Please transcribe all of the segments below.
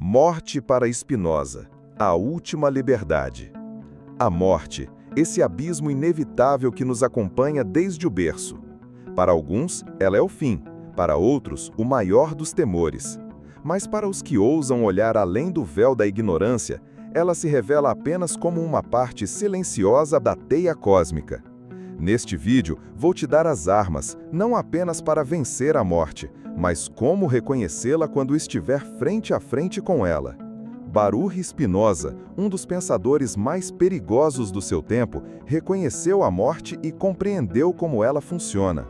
Morte para Spinoza, a última liberdade. A morte, esse abismo inevitável que nos acompanha desde o berço. Para alguns, ela é o fim, para outros, o maior dos temores. Mas para os que ousam olhar além do véu da ignorância, ela se revela apenas como uma parte silenciosa da teia cósmica. Neste vídeo, vou te dar as armas, não apenas para vencer a morte, mas como reconhecê-la quando estiver frente a frente com ela. Baruch Spinoza, um dos pensadores mais perigosos do seu tempo, reconheceu a morte e compreendeu como ela funciona.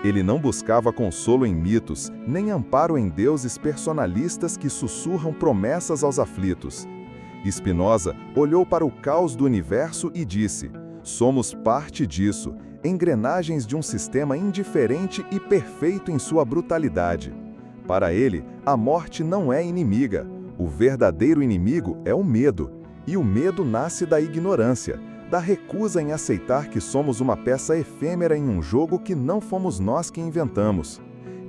Ele não buscava consolo em mitos, nem amparo em deuses personalistas que sussurram promessas aos aflitos. Spinoza olhou para o caos do universo e disse: somos parte disso, engrenagens de um sistema indiferente e perfeito em sua brutalidade. Para ele, a morte não é inimiga. O verdadeiro inimigo é o medo. E o medo nasce da ignorância, da recusa em aceitar que somos uma peça efêmera em um jogo que não fomos nós que inventamos.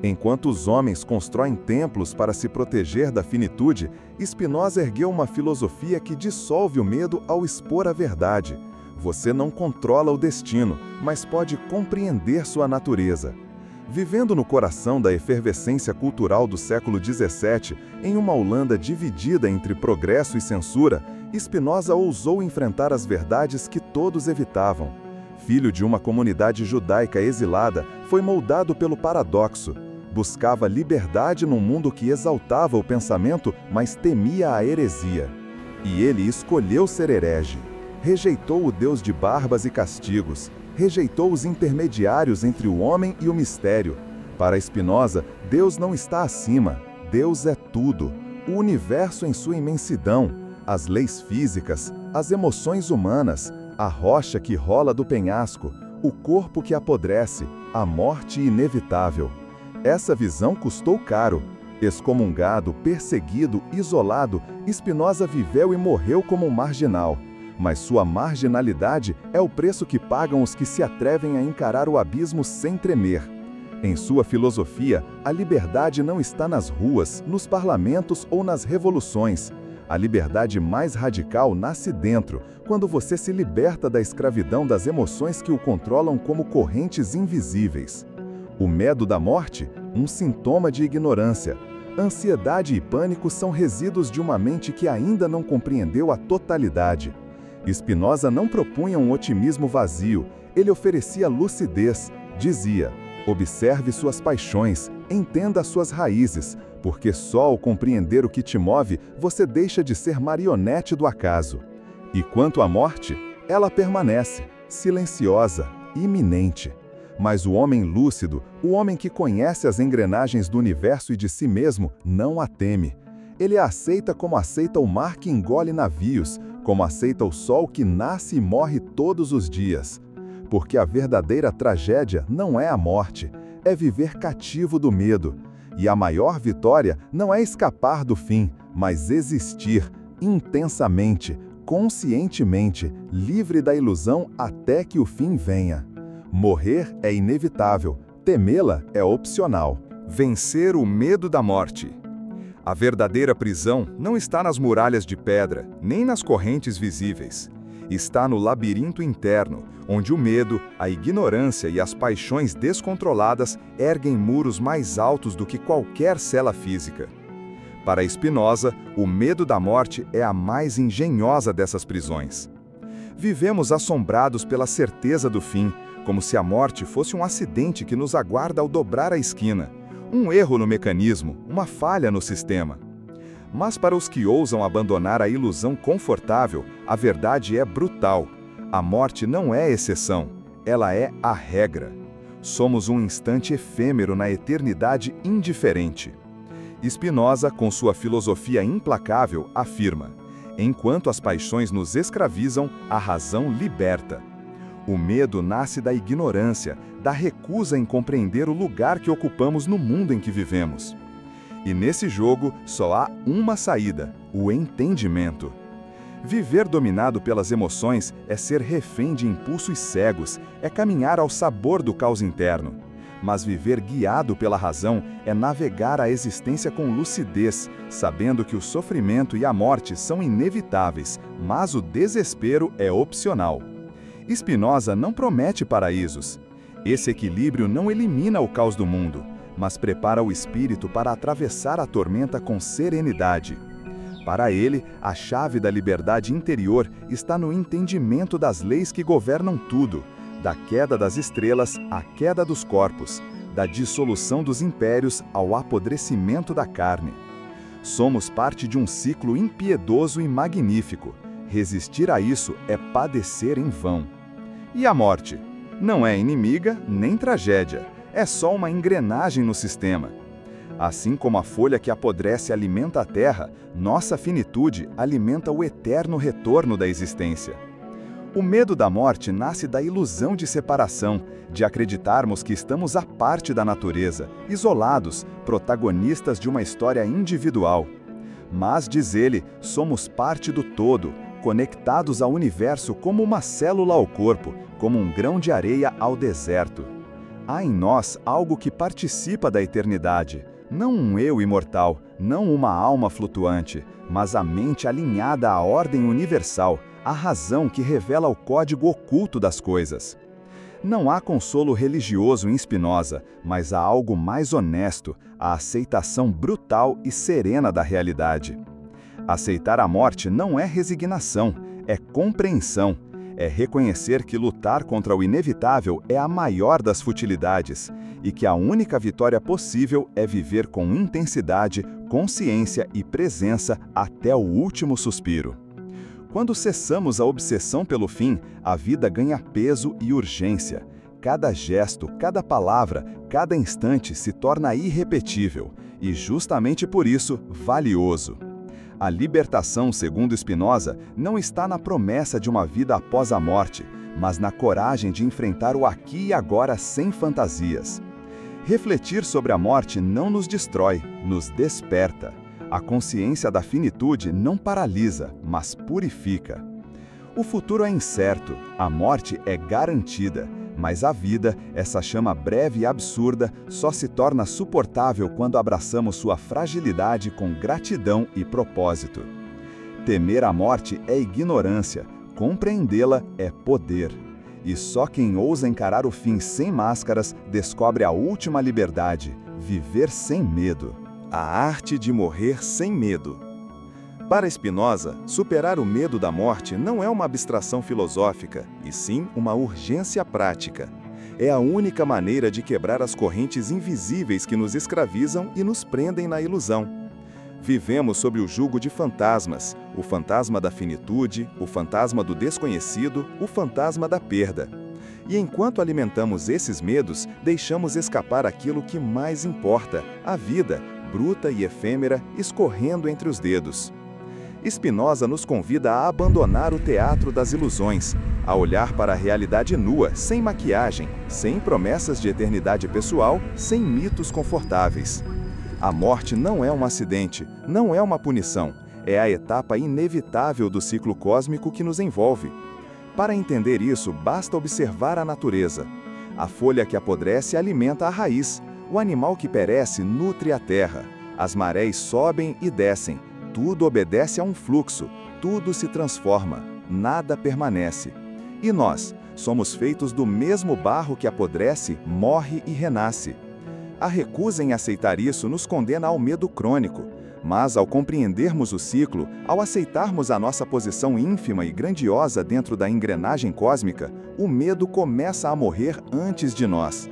Enquanto os homens constroem templos para se proteger da finitude, Spinoza ergueu uma filosofia que dissolve o medo ao expor a verdade. Você não controla o destino, mas pode compreender sua natureza. Vivendo no coração da efervescência cultural do século XVII, em uma Holanda dividida entre progresso e censura, Spinoza ousou enfrentar as verdades que todos evitavam. Filho de uma comunidade judaica exilada, foi moldado pelo paradoxo. Buscava liberdade num mundo que exaltava o pensamento, mas temia a heresia. E ele escolheu ser herege. Rejeitou o Deus de barbas e castigos, rejeitou os intermediários entre o homem e o mistério. Para Spinoza, Deus não está acima, Deus é tudo, o universo em sua imensidão, as leis físicas, as emoções humanas, a rocha que rola do penhasco, o corpo que apodrece, a morte inevitável. Essa visão custou caro. Excomungado, perseguido, isolado, Spinoza viveu e morreu como um marginal. Mas sua marginalidade é o preço que pagam os que se atrevem a encarar o abismo sem tremer. Em sua filosofia, a liberdade não está nas ruas, nos parlamentos ou nas revoluções. A liberdade mais radical nasce dentro, quando você se liberta da escravidão das emoções que o controlam como correntes invisíveis. O medo da morte? Um sintoma de ignorância. Ansiedade e pânico são resíduos de uma mente que ainda não compreendeu a totalidade. Spinoza não propunha um otimismo vazio, ele oferecia lucidez. Dizia: observe suas paixões, entenda suas raízes, porque só ao compreender o que te move, você deixa de ser marionete do acaso. E quanto à morte, ela permanece, silenciosa, iminente. Mas o homem lúcido, o homem que conhece as engrenagens do universo e de si mesmo, não a teme. Ele a aceita como aceita o mar que engole navios, como aceita o sol que nasce e morre todos os dias. Porque a verdadeira tragédia não é a morte, é viver cativo do medo. E a maior vitória não é escapar do fim, mas existir intensamente, conscientemente, livre da ilusão até que o fim venha. Morrer é inevitável, temê-la é opcional. Vencer o medo da morte. A verdadeira prisão não está nas muralhas de pedra, nem nas correntes visíveis. Está no labirinto interno, onde o medo, a ignorância e as paixões descontroladas erguem muros mais altos do que qualquer cela física. Para Spinoza, o medo da morte é a mais engenhosa dessas prisões. Vivemos assombrados pela certeza do fim, como se a morte fosse um acidente que nos aguarda ao dobrar a esquina. Um erro no mecanismo, uma falha no sistema. Mas para os que ousam abandonar a ilusão confortável, a verdade é brutal. A morte não é exceção, ela é a regra. Somos um instante efêmero na eternidade indiferente. Spinoza, com sua filosofia implacável, afirma: enquanto as paixões nos escravizam, a razão liberta. O medo nasce da ignorância, da recusa em compreender o lugar que ocupamos no mundo em que vivemos. E nesse jogo só há uma saída: o entendimento. Viver dominado pelas emoções é ser refém de impulsos cegos, é caminhar ao sabor do caos interno. Mas viver guiado pela razão é navegar a existência com lucidez, sabendo que o sofrimento e a morte são inevitáveis, mas o desespero é opcional. Spinoza não promete paraísos. Esse equilíbrio não elimina o caos do mundo, mas prepara o espírito para atravessar a tormenta com serenidade. Para ele, a chave da liberdade interior está no entendimento das leis que governam tudo, da queda das estrelas à queda dos corpos, da dissolução dos impérios ao apodrecimento da carne. Somos parte de um ciclo impiedoso e magnífico. Resistir a isso é padecer em vão. E a morte? Não é inimiga nem tragédia, é só uma engrenagem no sistema. Assim como a folha que apodrece alimenta a terra, nossa finitude alimenta o eterno retorno da existência. O medo da morte nasce da ilusão de separação, de acreditarmos que estamos à parte da natureza, isolados, protagonistas de uma história individual. Mas, diz ele, somos parte do todo, conectados ao universo como uma célula ao corpo, como um grão de areia ao deserto. Há em nós algo que participa da eternidade, não um eu imortal, não uma alma flutuante, mas a mente alinhada à ordem universal, a razão que revela o código oculto das coisas. Não há consolo religioso em Spinoza, mas há algo mais honesto, a aceitação brutal e serena da realidade. Aceitar a morte não é resignação, é compreensão, é reconhecer que lutar contra o inevitável é a maior das futilidades e que a única vitória possível é viver com intensidade, consciência e presença até o último suspiro. Quando cessamos a obsessão pelo fim, a vida ganha peso e urgência. Cada gesto, cada palavra, cada instante se torna irrepetível e, justamente por isso, valioso. A libertação, segundo Spinoza, não está na promessa de uma vida após a morte, mas na coragem de enfrentar o aqui e agora sem fantasias. Refletir sobre a morte não nos destrói, nos desperta. A consciência da finitude não paralisa, mas purifica. O futuro é incerto, a morte é garantida, mas a vida, essa chama breve e absurda, só se torna suportável quando abraçamos sua fragilidade com gratidão e propósito. Temer a morte é ignorância, compreendê-la é poder. E só quem ousa encarar o fim sem máscaras descobre a última liberdade, viver sem medo. A arte de morrer sem medo. Para Spinoza, superar o medo da morte não é uma abstração filosófica, e sim uma urgência prática. É a única maneira de quebrar as correntes invisíveis que nos escravizam e nos prendem na ilusão. Vivemos sob o jugo de fantasmas, o fantasma da finitude, o fantasma do desconhecido, o fantasma da perda. E enquanto alimentamos esses medos, deixamos escapar aquilo que mais importa, a vida, bruta e efêmera, escorrendo entre os dedos. Spinoza nos convida a abandonar o teatro das ilusões, a olhar para a realidade nua, sem maquiagem, sem promessas de eternidade pessoal, sem mitos confortáveis. A morte não é um acidente, não é uma punição, é a etapa inevitável do ciclo cósmico que nos envolve. Para entender isso, basta observar a natureza. A folha que apodrece alimenta a raiz, o animal que perece nutre a terra, as marés sobem e descem, tudo obedece a um fluxo, tudo se transforma, nada permanece. E nós, somos feitos do mesmo barro que apodrece, morre e renasce. A recusa em aceitar isso nos condena ao medo crônico, mas ao compreendermos o ciclo, ao aceitarmos a nossa posição ínfima e grandiosa dentro da engrenagem cósmica, o medo começa a morrer antes de nós.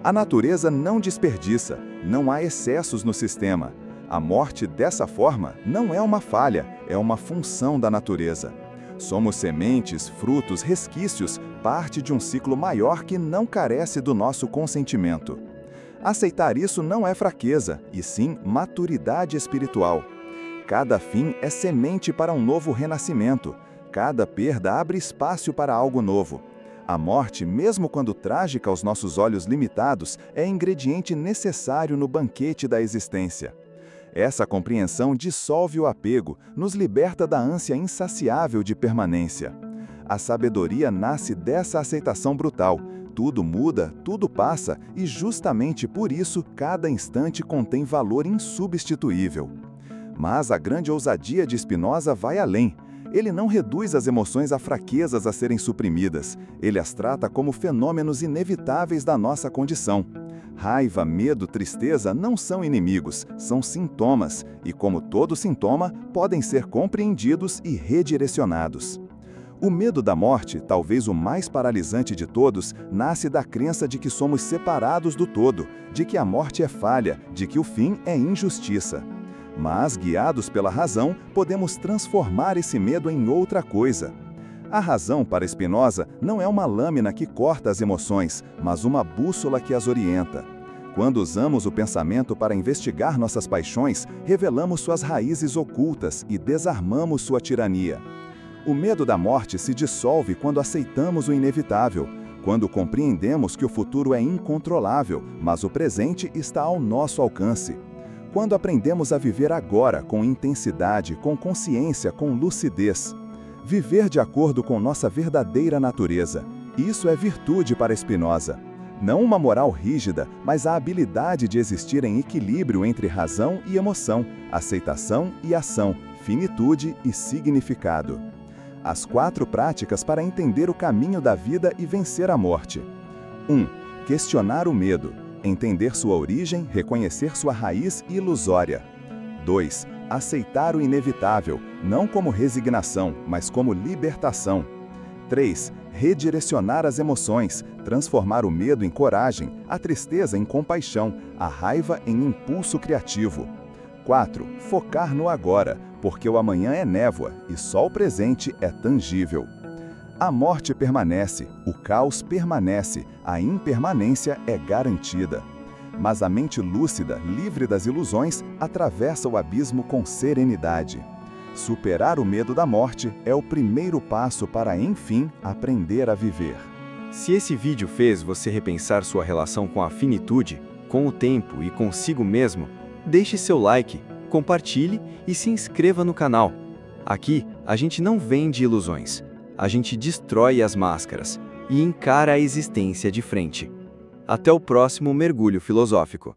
A natureza não desperdiça, não há excessos no sistema. A morte, dessa forma, não é uma falha, é uma função da natureza. Somos sementes, frutos, resquícios, parte de um ciclo maior que não carece do nosso consentimento. Aceitar isso não é fraqueza, e sim maturidade espiritual. Cada fim é semente para um novo renascimento. Cada perda abre espaço para algo novo. A morte, mesmo quando trágica aos nossos olhos limitados, é ingrediente necessário no banquete da existência. Essa compreensão dissolve o apego, nos liberta da ânsia insaciável de permanência. A sabedoria nasce dessa aceitação brutal. Tudo muda, tudo passa e justamente por isso cada instante contém valor insubstituível. Mas a grande ousadia de Spinoza vai além. Ele não reduz as emoções a fraquezas a serem suprimidas. Ele as trata como fenômenos inevitáveis da nossa condição. Raiva, medo, tristeza não são inimigos, são sintomas, e como todo sintoma, podem ser compreendidos e redirecionados. O medo da morte, talvez o mais paralisante de todos, nasce da crença de que somos separados do todo, de que a morte é falha, de que o fim é injustiça. Mas, guiados pela razão, podemos transformar esse medo em outra coisa. A razão, para Spinoza, não é uma lâmina que corta as emoções, mas uma bússola que as orienta. Quando usamos o pensamento para investigar nossas paixões, revelamos suas raízes ocultas e desarmamos sua tirania. O medo da morte se dissolve quando aceitamos o inevitável, quando compreendemos que o futuro é incontrolável, mas o presente está ao nosso alcance. Quando aprendemos a viver agora com intensidade, com consciência, com lucidez. Viver de acordo com nossa verdadeira natureza. Isso é virtude para Spinoza. Não uma moral rígida, mas a habilidade de existir em equilíbrio entre razão e emoção, aceitação e ação, finitude e significado. As 4 práticas para entender o caminho da vida e vencer a morte. 1. Questionar o medo. Entender sua origem, reconhecer sua raiz ilusória. 2. Aceitar o inevitável, não como resignação, mas como libertação. 3. Redirecionar as emoções, transformar o medo em coragem, a tristeza em compaixão, a raiva em impulso criativo. 4. Focar no agora, porque o amanhã é névoa e só o presente é tangível. A morte permanece, o caos permanece, a impermanência é garantida. Mas a mente lúcida, livre das ilusões, atravessa o abismo com serenidade. Superar o medo da morte é o primeiro passo para, enfim, aprender a viver. Se esse vídeo fez você repensar sua relação com a finitude, com o tempo e consigo mesmo, deixe seu like, compartilhe e se inscreva no canal. Aqui, a gente não vende ilusões. A gente destrói as máscaras e encara a existência de frente. Até o próximo mergulho filosófico.